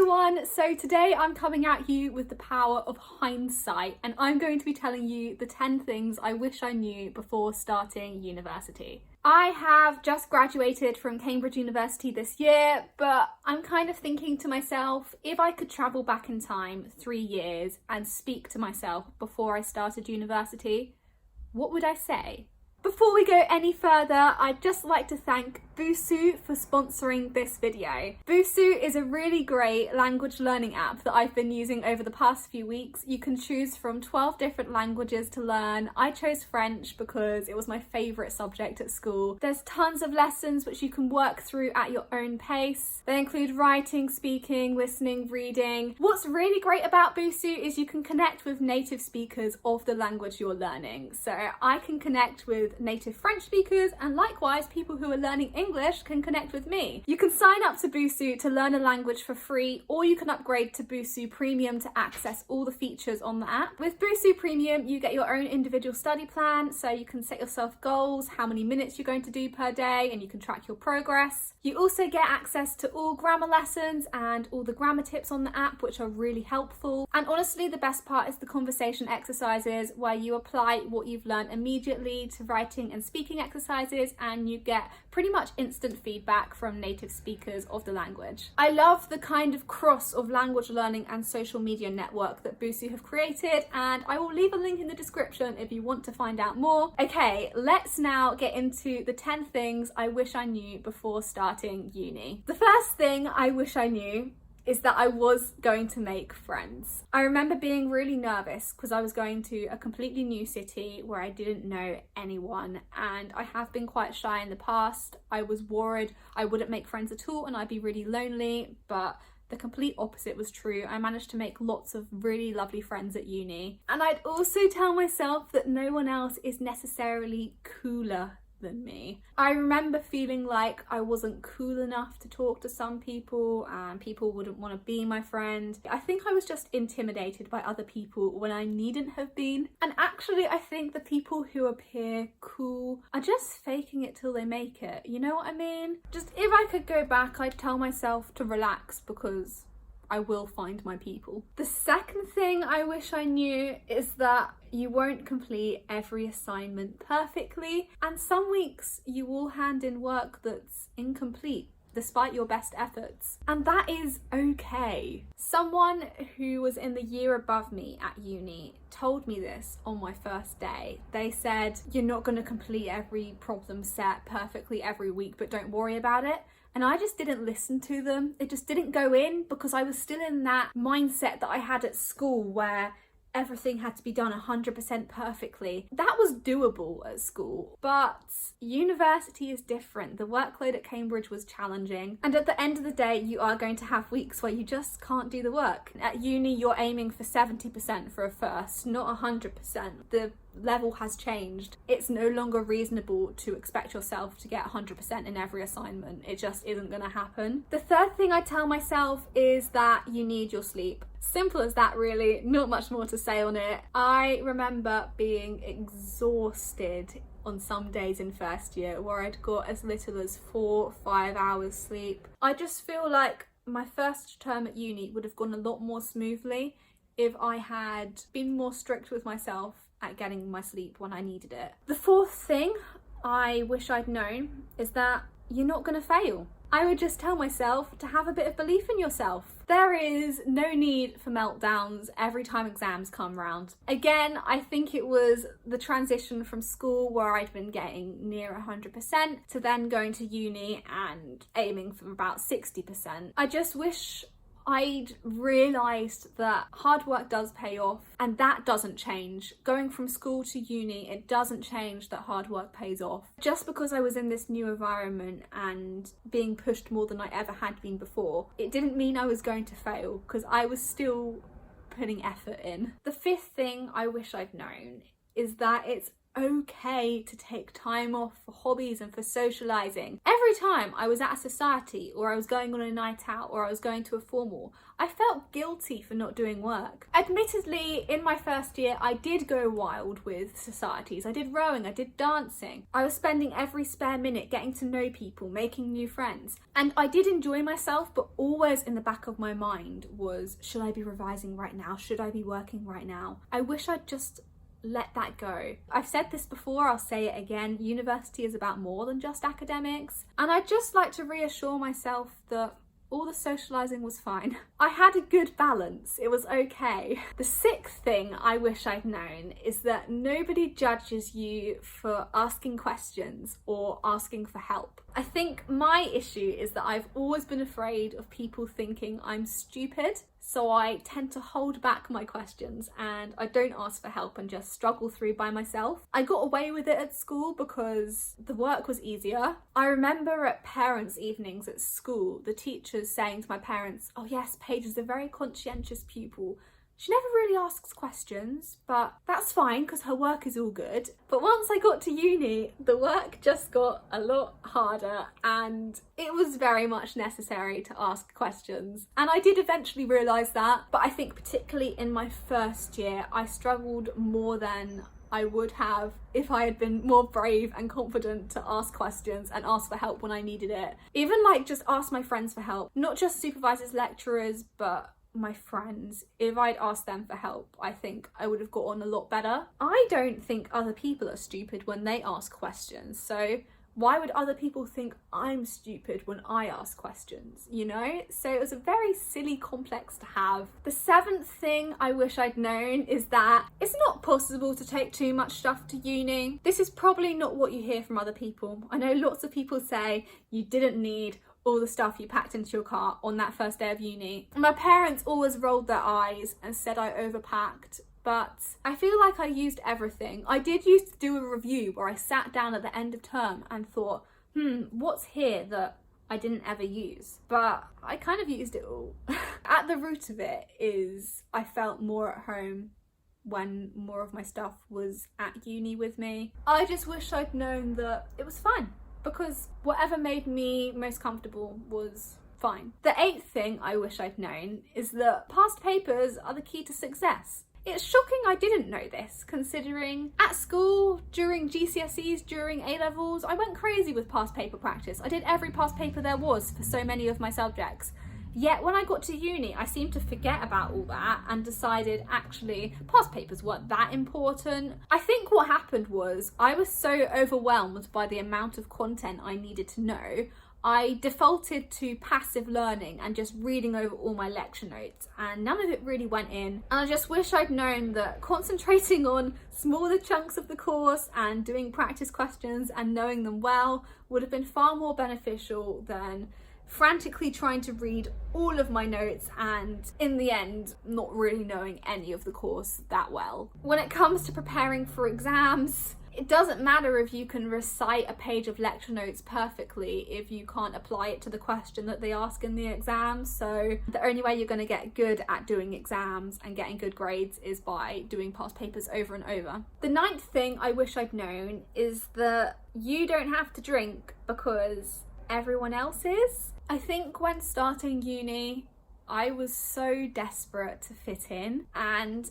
everyone, so today I'm coming at you with the power of hindsight and I'm going to be telling you the 10 things I wish I knew before starting university. I have just graduated from Cambridge University this year, but I'm kind of thinking to myself, if I could travel back in time 3 years and speak to myself before I started university, what would I say? Before we go any further, I'd just like to thank Busuu for sponsoring this video. Busuu is a really great language learning app that I've been using over the past few weeks. You can choose from 12 different languages to learn. I chose French because it was my favourite subject at school. There's tons of lessons which you can work through at your own pace. They include writing, speaking, listening, reading. What's really great about Busuu is you can connect with native speakers of the language you're learning. So I can connect with native French speakers, and likewise people who are learning English can connect with me. You can sign up to Busuu to learn a language for free, or you can upgrade to Busuu Premium to access all the features on the app. With Busuu Premium, you get your own individual study plan, so you can set yourself goals, how many minutes you're going to do per day, and you can track your progress. You also get access to all grammar lessons and all the grammar tips on the app, which are really helpful. And honestly, the best part is the conversation exercises, where you apply what you've learned immediately to writing and speaking exercises, and you get pretty much instant feedback from native speakers of the language. I love the kind of cross of language learning and social media network that Busuu have created, and I will leave a link in the description if you want to find out more. Okay, let's now get into the 10 things I wish I knew before starting uni. The first thing I wish I knew is that I was going to make friends. I remember being really nervous because I was going to a completely new city where I didn't know anyone, and I have been quite shy in the past. I was worried I wouldn't make friends at all and I'd be really lonely, but the complete opposite was true. I managed to make lots of really lovely friends at uni. And I'd also tell myself that no one else is necessarily cooler than me. I remember feeling like I wasn't cool enough to talk to some people and people wouldn't want to be my friend. I think I was just intimidated by other people when I needn't have been. And actually I think the people who appear cool are just faking it till they make it, you know what I mean? Just if I could go back, I'd tell myself to relax because I will find my people. The second thing I wish I knew is that you won't complete every assignment perfectly, and some weeks you will hand in work that's incomplete despite your best efforts, and that is okay. Someone who was in the year above me at uni told me this on my first day. They said, you're not going to complete every problem set perfectly every week, but don't worry about it. And I just didn't listen to them. It just didn't go in because I was still in that mindset that I had at school where everything had to be done 100% perfectly. That was doable at school, but university is different. The workload at Cambridge was challenging, and at the end of the day you are going to have weeks where you just can't do the work. At uni you're aiming for 70% for a first, not 100%. The level has changed. It's no longer reasonable to expect yourself to get 100% in every assignment. It just isn't going to happen. The third thing I tell myself is that you need your sleep. Simple as that, really. Not much more to say on it. I remember being exhausted on some days in first year where I'd got as little as 4-5 hours sleep. I just feel like my first term at uni would have gone a lot more smoothly if I had been more strict with myself at getting my sleep when I needed it. The fourth thing I wish I'd known is that you're not going to fail. I would just tell myself to have a bit of belief in yourself. There is no need for meltdowns every time exams come round. Again, I think it was the transition from school where I'd been getting near 100% to then going to uni and aiming for about 60%. I just wish I'd realised that hard work does pay off, and that doesn't change. Going from school to uni, it doesn't change that hard work pays off. Just because I was in this new environment and being pushed more than I ever had been before, it didn't mean I was going to fail, because I was still putting effort in. The fifth thing I wish I'd known is that it's okay to take time off for hobbies and for socialising. Every time I was at a society, or I was going on a night out, or I was going to a formal, I felt guilty for not doing work. Admittedly, in my first year, I did go wild with societies. I did rowing, I did dancing. I was spending every spare minute getting to know people, making new friends. And I did enjoy myself, but always in the back of my mind was, should I be revising right now? Should I be working right now? I wish I'd just let that go. I've said this before, I'll say it again, university is about more than just academics. And I'd just like to reassure myself that all the socialising was fine. I had a good balance, it was okay. The sixth thing I wish I'd known is that nobody judges you for asking questions or asking for help. I think my issue is that I've always been afraid of people thinking I'm stupid, so I tend to hold back my questions and I don't ask for help and just struggle through by myself. I got away with it at school because the work was easier. I remember at parents' evenings at school, the teachers saying to my parents, oh yes, Paige is a very conscientious pupil. She never really asks questions, but that's fine because her work is all good. But once I got to uni, the work just got a lot harder and it was very much necessary to ask questions. And I did eventually realise that, but I think particularly in my first year, I struggled more than I would have if I had been more brave and confident to ask questions and ask for help when I needed it. Even like just ask my friends for help, not just supervisors, lecturers, but my friends. If I'd asked them for help, I think I would have got on a lot better. I don't think other people are stupid when they ask questions, so why would other people think I'm stupid when I ask questions, you know? So it was a very silly complex to have. The seventh thing I wish I'd known is that it's not possible to take too much stuff to uni. This is probably not what you hear from other people. I know lots of people say you didn't need all the stuff you packed into your car on that first day of uni. My parents always rolled their eyes and said I overpacked, but I feel like I used everything. I did used to do a review where I sat down at the end of term and thought, what's here that I didn't ever use? But I kind of used it all. At the root of it is I felt more at home when more of my stuff was at uni with me. I just wish I'd known that it was fine, because whatever made me most comfortable was fine. The eighth thing I wish I'd known is that past papers are the key to success. It's shocking I didn't know this, considering at school, during GCSEs, during A-levels, I went crazy with past paper practice. I did every past paper there was for so many of my subjects. Yet when I got to uni, I seemed to forget about all that and decided actually past papers weren't that important. I think what happened was I was so overwhelmed by the amount of content I needed to know, I defaulted to passive learning and just reading over all my lecture notes, and none of it really went in. And I just wish I'd known that concentrating on smaller chunks of the course and doing practice questions and knowing them well would have been far more beneficial than frantically trying to read all of my notes and in the end not really knowing any of the course that well. When it comes to preparing for exams, it doesn't matter if you can recite a page of lecture notes perfectly if you can't apply it to the question that they ask in the exam. So the only way you're going to get good at doing exams and getting good grades is by doing past papers over and over. The ninth thing I wish I'd known is that you don't have to drink because everyone else is. I think when starting uni, I was so desperate to fit in, and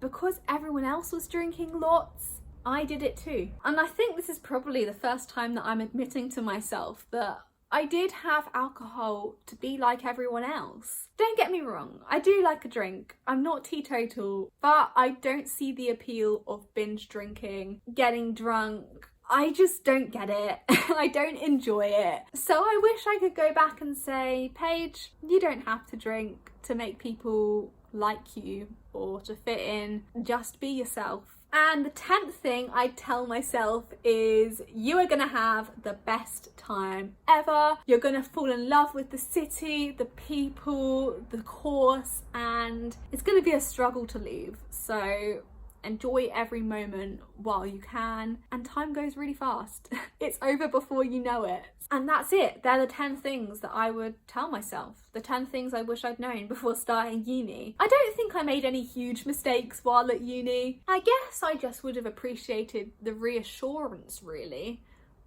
because everyone else was drinking lots, I did it too. And I think this is probably the first time that I'm admitting to myself that I did have alcohol to be like everyone else. Don't get me wrong, I do like a drink. I'm not teetotal, but I don't see the appeal of binge drinking, getting drunk. I just don't get it. I don't enjoy it. So I wish I could go back and say, Paige, you don't have to drink to make people like you or to fit in. Just be yourself. And the 10th thing I tell myself is you are gonna have the best time ever. You're gonna fall in love with the city, the people, the course, and it's gonna be a struggle to leave. So enjoy every moment while you can, and time goes really fast. It's over before you know it. And that's it. They're the 10 things that I would tell myself. The 10 things I wish I'd known before starting uni. I don't think I made any huge mistakes while at uni. I guess I just would have appreciated the reassurance, really,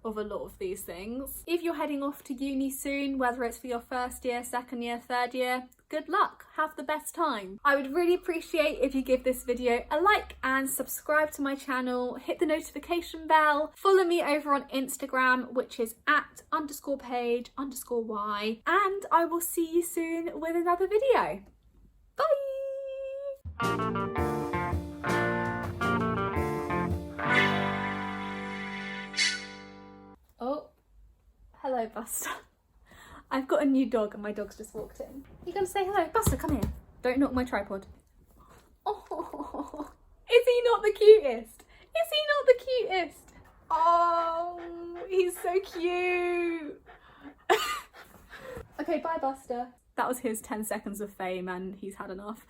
of a lot of these things. If you're heading off to uni soon, whether it's for your first year, second year, third year, good luck, have the best time. I would really appreciate if you give this video a like and subscribe to my channel, hit the notification bell, follow me over on Instagram, which is @_Paige_Y, and I will see you soon with another video. Bye! Oh, hello Buster. I've got a new dog and my dog's just walked in. You gonna say hello? Buster, come here. Don't knock my tripod. Oh, is he not the cutest? Is he not the cutest? Oh, he's so cute. Okay, bye Buster. That was his 10 seconds of fame and he's had enough.